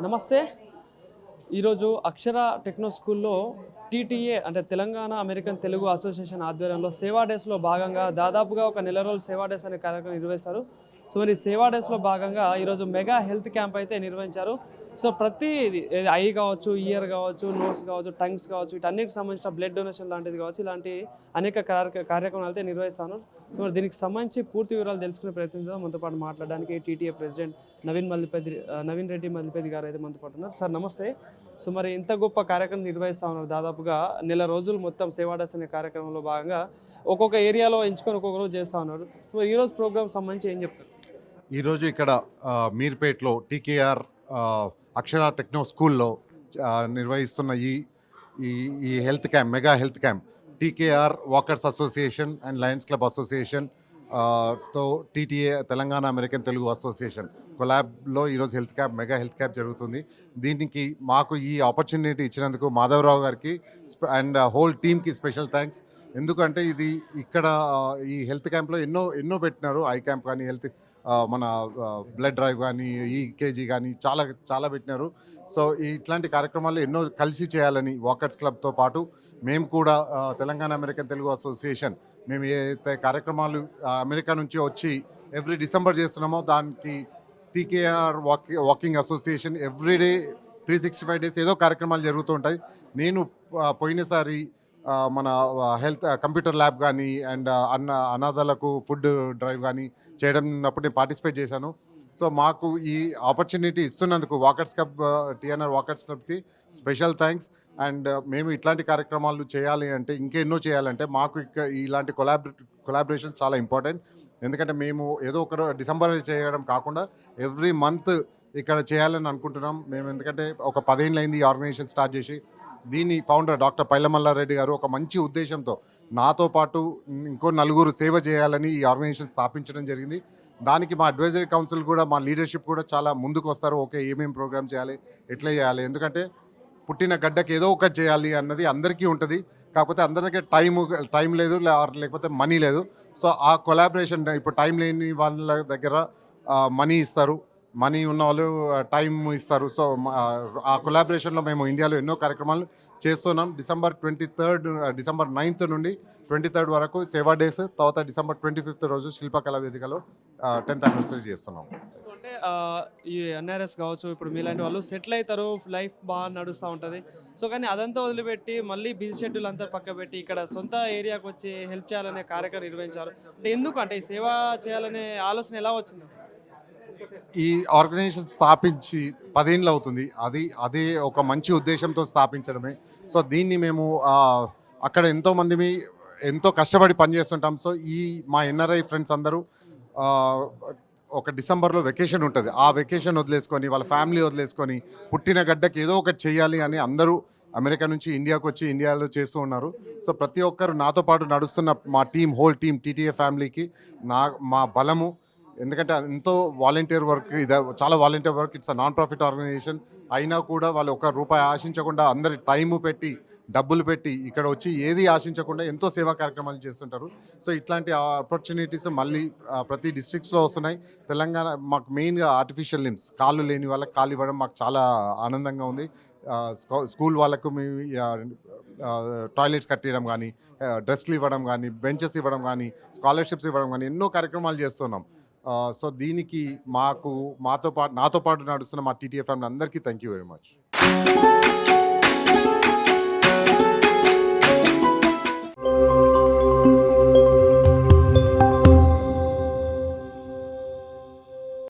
నమస్తే. ఈరోజు అక్షర టెక్నో స్కూల్లో టీటీఏ అంటే తెలంగాణ అమెరికన్ తెలుగు అసోసియేషన్ ఆధ్వర్యంలో సేవా డేస్లో భాగంగా దాదాపుగా ఒక నెల రోజులు సేవా డేస్ అనే కార్యక్రమం నిర్వహిస్తారు. సో మరి సేవా డేస్లో భాగంగా ఈరోజు మెగా హెల్త్ క్యాంప్ అయితే నిర్వహించారు. సో ప్రతి ఐ కావచ్చు, ఇయర్ కావచ్చు, నోస్ కావచ్చు, టంగ్స్ కావచ్చు, వీటన్నిటికి సంబంధించిన బ్లడ్ డొనేషన్ లాంటిది కావచ్చు, ఇలాంటి అనేక కార్యక్రమాలు అయితే నిర్వహిస్తాను. సో మరి దీనికి సంబంధించి పూర్తి వివరాలు తెలుసుకునే ప్రయత్నం చేద్దాం. మనతో పాటు మాట్లాడడానికి టీటీఏ ప్రెసిడెంట్ నవీన్ రెడ్డి మల్లిపతి గారు అయితే మనతో పాటు ఉన్నారు. సార్ నమస్తే. సో మరి ఇంత గొప్ప కార్యక్రమం నిర్వహిస్తూ ఉన్నారు. దాదాపుగా నెల రోజులు మొత్తం సేవా డేస్ అనే కార్యక్రమంలో భాగంగా ఒక్కొక్క ఏరియాలో ఎంచుకొని ఒక్కొక్క రోజు చేస్తూ ఉన్నారు. సో ఈరోజు ప్రోగ్రామ్ సంబంధించి ఏం చెప్తారు? ఈరోజు ఇక్కడ మీర్పేట్లో టీకేఆర్ అక్షర టెక్నో స్కూల్లో నిర్వహిస్తున్న ఈ health camp, mega health camp TKR Walkers Association and Lions Club Association తో TTA Telangana American Telugu Association కొలాబ్లో ఈరోజు మెగా హెల్త్ క్యాంప్ జరుగుతుంది. దీనికి మాకు ఈ ఆపర్చునిటీ ఇచ్చినందుకు మాధవరావు గారికి అండ్ హోల్ టీమ్కి స్పెషల్ థ్యాంక్స్. ఎందుకంటే ఇది ఇక్కడ ఈ హెల్త్ క్యాంప్లో ఎన్నో పెట్టినారు. ఐ క్యాంప్ కానీ, మన బ్లడ్ డ్రైవ్ కానీ, ఈకేజీ కానీ చాలా పెట్టినారు. సో ఇట్లాంటి కార్యక్రమాలు ఎన్నో కలిసి చేయాలని వాకర్స్ క్లబ్తో పాటు మేము కూడా తెలంగాణ అమెరికన్ తెలుగు అసోసియేషన్ మేము ఏదైతే కార్యక్రమాలు అమెరికా నుంచి వచ్చి ఎవ్రీ డిసెంబర్ చేస్తున్నామో దానికి TKR walking association everyday 365 days ఏదో కార్యక్రమాలు జరుగుతూ ఉంటాయి. నేను పోయినసారి మన హెల్త్ కంప్యూటర్ ల్యాబ్ కానీ అండ్ అనాథలకు ఫుడ్ డ్రైవ్ కానీ చేయడం ఉన్నప్పుడు నేను పార్టిసిపేట్ చేశాను. సో మాకు ఈ ఆపర్చునిటీ ఇస్తున్నందుకు వాకర్స్ క్లబ్, టీఎన్ఆర్ వాకర్స్ క్లబ్కి స్పెషల్ థ్యాంక్స్. అండ్ మేము ఇట్లాంటి కార్యక్రమాలు చేయాలి అంటే, ఇంకెన్నో చేయాలంటే మాకు ఇలాంటి కొలాబరేషన్స్ చాలా ఇంపార్టెంట్. ఎందుకంటే మేము ఏదో ఒక డిసెంబర్ చేయడం కాకుండా ఎవ్రీ మంత్ ఇక్కడ చేయాలని అనుకుంటున్నాం మేము. ఎందుకంటే ఒక 10 ఏళ్ళు అయింది ఈ ఆర్గనైజేషన్ స్టార్ట్ చేసి. దీని ఫౌండర్ డాక్టర్ పైలమల్లారెడ్డి గారు ఒక మంచి ఉద్దేశంతో నాతో పాటు ఇంకో 4 సేవ చేయాలని ఈ ఆర్గనైజేషన్ స్థాపించడం జరిగింది. దానికి మా అడ్వైజరీ కౌన్సిల్ కూడా, మా లీడర్షిప్ కూడా చాలా ముందుకు వస్తారు. ఓకే, ఏమేమి ప్రోగ్రామ్ చేయాలి, ఎట్లా చేయాలి, ఎందుకంటే పుట్టిన గడ్డకి ఏదో ఒకటి చేయాలి అన్నది అందరికీ ఉంటుంది. కాకపోతే అందరి దగ్గర టైం లేదు, లేకపోతే మనీ లేదు. సో ఆ కొలాబరేషన్, ఇప్పుడు టైం లేని వాళ్ళ దగ్గర మనీ ఇస్తారు, మనీ ఉన్న వాళ్ళు టైం ఇస్తారు. సో ఆ కొలాబరేషన్లో మేము ఇండియాలో ఎన్నో కార్యక్రమాలు చేస్తున్నాం. డిసెంబర్ 9th నుండి 23rd వరకు సేవా డేస్, తర్వాత డిసెంబర్ 25th రోజు శిల్పకళా వేదికలో 10th anniversary చేస్తున్నాం. సో అంటే ఈ ఎన్ఆర్ఎస్ కావచ్చు, ఇప్పుడు మీలాంటి వాళ్ళు సెటిల్ అవుతారు, లైఫ్ బాగా నడుస్తూ ఉంటుంది. సో కానీ అదంతా వదిలిపెట్టి మళ్ళీ బిజీ షెడ్యూల్ అంతా పక్క పెట్టి ఇక్కడ సొంత ఏరియాకి వచ్చి హెల్ప్ చేయాలనే కార్యక్రమం నిర్వహించారు. అంటే ఎందుకు, అంటే ఈ సేవ చేయాలనే ఆలోచన ఎలా వచ్చింది? ఈ ఆర్గనైజేషన్ స్థాపించి 10 ఏళ్ళు అవుతుంది. అదే ఒక మంచి ఉద్దేశంతో స్థాపించడమే. సో దీన్ని మేము అక్కడ ఎంతో కష్టపడి పనిచేస్తుంటాం. సో మా ఎన్ఆర్ఐ ఫ్రెండ్స్ అందరూ ఒక డిసెంబర్లో వెకేషన్ ఉంటుంది. ఆ వెకేషన్ వదిలేసుకొని, వాళ్ళ ఫ్యామిలీ వదిలేసుకొని, పుట్టిన గడ్డకి ఏదో ఒకటి చేయాలి అని అందరూ అమెరికా నుంచి ఇండియాకు వచ్చి ఇండియాలో చేస్తూ ఉన్నారు. సో ప్రతి ఒక్కరు నాతో పాటు నడుస్తున్న మా హోల్ టీమ్ టీటీఏ ఫ్యామిలీకి మా బలము. ఎందుకంటే ఎంతో వాలంటీర్ వర్క్, చాలా volunteer work. It's non profit organisation అయినా కూడా వాళ్ళు ₹1 ఆశించకుండా అందరి టైము పెట్టి, డబ్బులు పెట్టి ఇక్కడ వచ్చి ఏది ఆశించకుండా ఎంతో సేవా కార్యక్రమాలు చేస్తుంటారు. సో ఇట్లాంటి ఆపర్చునిటీస్ మళ్ళీ ప్రతి డిస్ట్రిక్ట్స్లో వస్తున్నాయి. తెలంగాణ మాకు మెయిన్గా ఆర్టిఫిషియల్ లిమ్స్, కాళ్ళు లేని వాళ్ళకి కాళ్ళు ఇవ్వడం మాకు చాలా ఆనందంగా ఉంది. స్కూల్ వాళ్ళకు మేము టాయిలెట్స్ కట్టియడం కానీ, డ్రెస్లు ఇవ్వడం కానీ, బెంచెస్ ఇవ్వడం కానీ, స్కాలర్షిప్స్ ఇవ్వడం కానీ ఎన్నో కార్యక్రమాలు చేస్తున్నాం. సో దీనికి నాతో పాటు నడుస్తున్న మా టీటీఏ ఫ్యామిలీ అందరికీ థ్యాంక్ యూ వెరీ మచ్.